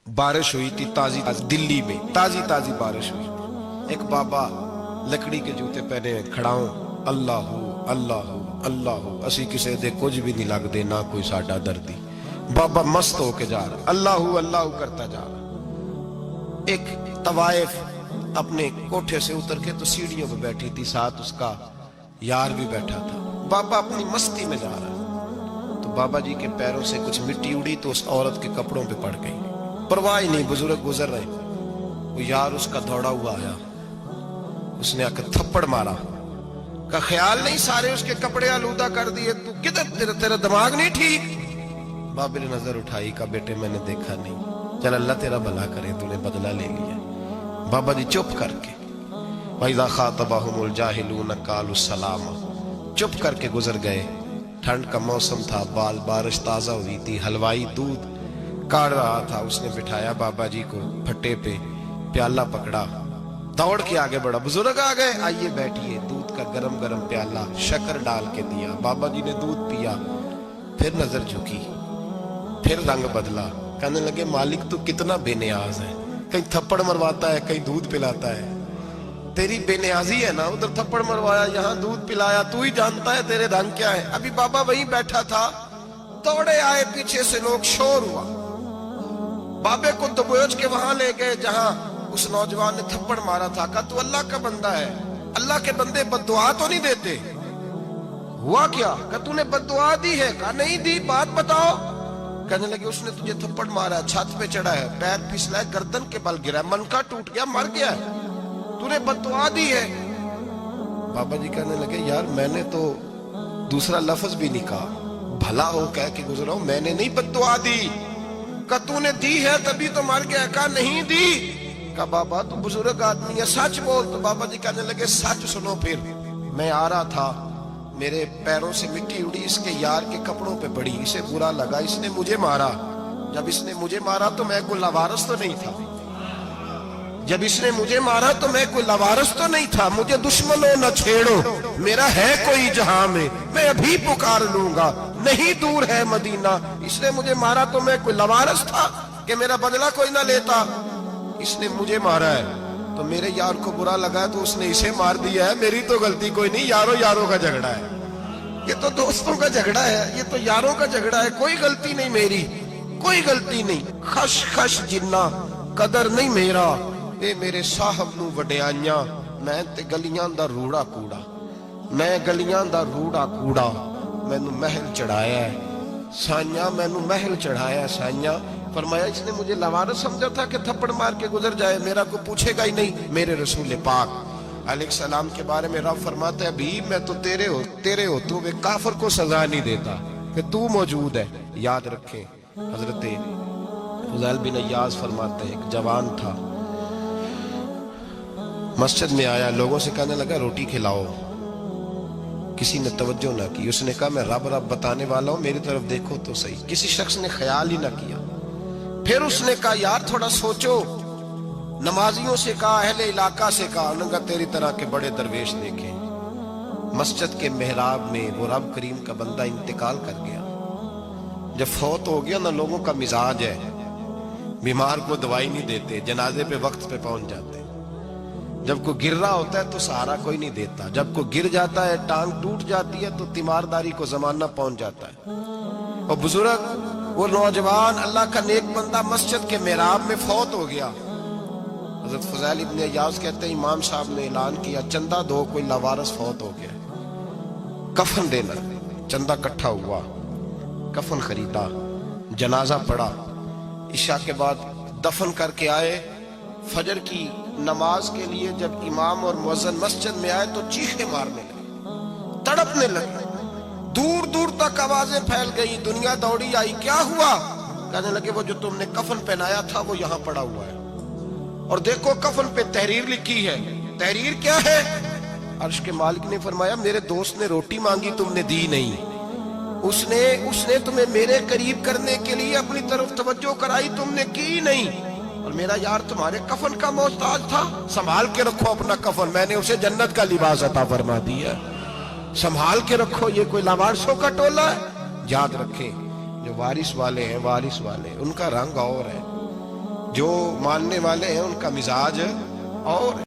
बारिश हुई थी ताजी ताजी, दिल्ली में ताजी ताजी बारिश हुई। एक बाबा लकड़ी के जूते पहने खड़ा हूं, अल्लाह अल्लाह अल्लाह, असी किसी दे कुछ भी नहीं लगते, ना कोई साडा दर्दी। बाबा मस्त होके जा रहा, अल्लाह अल्लाह करता जा रहा। एक तवाइफ अपने कोठे से उतर के तो सीढ़ियों पे बैठी थी, साथ उसका यार भी बैठा था। बाबा अपनी मस्ती में जा रहा, तो बाबा जी के पैरों से कुछ मिट्टी उड़ी तो उस औरत के कपड़ों पे पड़ गई। परवाह ही नहीं, बुजुर्ग गुजर रहे। वो यार उसका दौड़ा हुआ आया, उसने आकर थप्पड़ मारा, का ख्याल नहीं सारे उसके कपड़े आलूदा कर दिए, तू किधर, तेरा दिमाग नहीं ठीक। बाबे ने नजर उठाई, का बेटे मैंने देखा नहीं, चल अल्लाह तेरा भला करे, तूने बदला ले लिया। बाबा जी चुप करके, वइज़ा ख़ातबहुमुल जाहिलून क़ालू सलामा, चुप करके गुजर गए। ठंड का मौसम था, बारिश ताजा हुई थी, हलवाई दूध काढ़ रहा था। उसने बिठाया बाबा जी को फट्टे पे, प्याला पकड़ा, दौड़ के आगे बढ़ा, बुजुर्ग आ गए, आइए बैठिए। दूध का गरम गरम प्याला शक्कर डाल के दिया, बाबा जी ने दूध पिया, फिर नजर झुकी, फिर रंग बदला। कहने लगे मालिक तू कितना बेनियाज है, कहीं थप्पड़ मरवाता है, कहीं दूध पिलाता है। तेरी बेनियाजी है ना, उधर थप्पड़ मरवाया, यहाँ दूध पिलाया, तू ही जानता है तेरे रंग क्या है। अभी बाबा वहीं बैठा था, दौड़े आए पीछे से लोग, शोर हुआ, बाबे को दबोच के वहां ले गए जहां उस नौजवान ने थप्पड़ मारा था। कहा तू अल्लाह का बंदा है, अल्लाह के बंदे बद्दुआ तो नहीं देते। हुआ क्या? कहा तूने बद्दुआ दी है? कहा नहीं दी, बात बताओ। कहने लगे उसने तुझे थप्पड़ मारा, छत पे चढ़ा है, पैर फिसला है, गर्दन के बल गिरा, मनका टूट गया, मर गया, तूने बद्दुआ दी है। बाबा जी कहने लगे यार मैंने तो दूसरा लफ्ज भी नहीं कहा, भला हो कह के गुजरा हूं, मैंने नहीं बद्दुआ दी। का तूने दी है तभी तो मर गया। कहा नहीं दी। का बाबा तू बुजुर्ग आदमी है, सच बोल। तो बाबा जी कहने लगे सच सुनो। फिर मैं आ रहा था, मेरे पैरों से मिट्टी उड़ी, इसके यार के कपड़ों पे पड़ी, इसे बुरा लगा, इसने मुझे मारा। जब इसने मुझे मारा तो मैं कोई लवारस तो नहीं था, जब इसने मुझे मारा तो मैं कोई लवारस तो नहीं था। मुझे दुश्मनों न छेड़ो, मेरा है कोई जहां में, मैं अभी पुकार लूंगा, नहीं दूर है मदीना। इसने मुझे मारा तो मैं कोई लवारस था कि मेरा बदला कोई ना लेता। इसने मुझे मारा है तो मेरे यार को बुरा लगा तो उसने इसे मार दिया है, मेरी तो गलती कोई नहीं, यारों यारों का झगड़ा है, ये तो दोस्तों का झगड़ा है, ये तो यारों का झगड़ा है, कोई गलती नहीं मेरी, कोई गलती नहीं। खश खश जिन्ना कदर नहीं मेरा, ए मेरे साहब नू वडियाइयां, मैं ते गलियां दा रूड़ा कूड़ा, मैं गलियां दा रूड़ा कूड़ा, मैनू महल चढ़ाया है साइया, मैनू महल चढ़ाया है साइया। फरमाया इसने मुझे लवारस समझा था कि थप्पड़ मार के गुजर जाए, मेरा को पूछेगा ही नहीं। मेरे रसूल पाक अलैहिस्सलाम के बारे में रब फरमाता है भी मैं तो तेरे हो तू वे काफिर को सजा नहीं देता कि तू मौजूद है। याद रखें हजरत फुज़ैल बिन अय्याज़ फरमाते हैं एक जवान था, मस्जिद में आया, लोगों से कहने लगा रोटी खिलाओ, किसी ने तवज्जो ना की। उसने कहा मैं रब रब बताने वाला हूं, मेरी तरफ देखो तो सही। किसी शख्स ने ख्याल ही ना किया। फिर उसने कहा यार थोड़ा सोचो, नमाजियों से कहा, अहले इलाका से कहा, उन्होंने तेरी तरह के बड़े दरवेश देखे। मस्जिद के मेहराब में वो रब करीम का बंदा इंतकाल कर गया। जब फौत हो गया ना, लोगों का मिजाज है, बीमार को दवाई नहीं देते, जनाजे पे वक्त पे पहुंच जाते। जब कोई गिर रहा होता है तो सहारा कोई नहीं देता, जब कोई गिर जाता है, टांग टूट जाती है तो तीमारदारी को जमाना पहुंच जाता है। और बुजुर्ग वो नौजवान अल्लाह का नेक बंदा मस्जिद के मेहराब में फौत हो गया। हज़रत फुज़ैल इब्न अय्याज़ कहते हैं इमाम साहब ने ऐलान किया चंदा दो, कोई लवारस फौत हो गया, कफन देना। चंदा इकट्ठा हुआ, कफन खरीदा, जनाजा पड़ा, इशा के बाद दफन करके आए। फजर की नमाज के लिए जब इमाम और मुअज्जिन मस्जिद में आए तो चीखे मारने लगे, तड़पने लगे, दूर दूर तक आवाजें फैल गई, दुनिया दौड़ी आई, क्या हुआ? कहने लगे वो जो तुमने कफन पहनाया था वो यहाँ पड़ा हुआ है, और देखो कफन पे तहरीर लिखी है। तहरीर क्या है? अर्श के मालिक ने फरमाया मेरे दोस्त ने रोटी मांगी, तुमने दी नहीं, उसने तुम्हें मेरे करीब करने के लिए अपनी तरफ तवज्जो कराई, तुमने की नहीं, और मेरा यार तुम्हारे कफन का मोहताज था, संभाल के रखो अपना कफन, मैंने उसे जन्नत का लिबास अता फरमा दिया, संभाल के रखो, ये कोई लावारिसों का टोला है। याद रखें जो वारिस वाले हैं, वारिस वाले उनका रंग और है, جو ماننے والے ہیں ان کا مزاج اور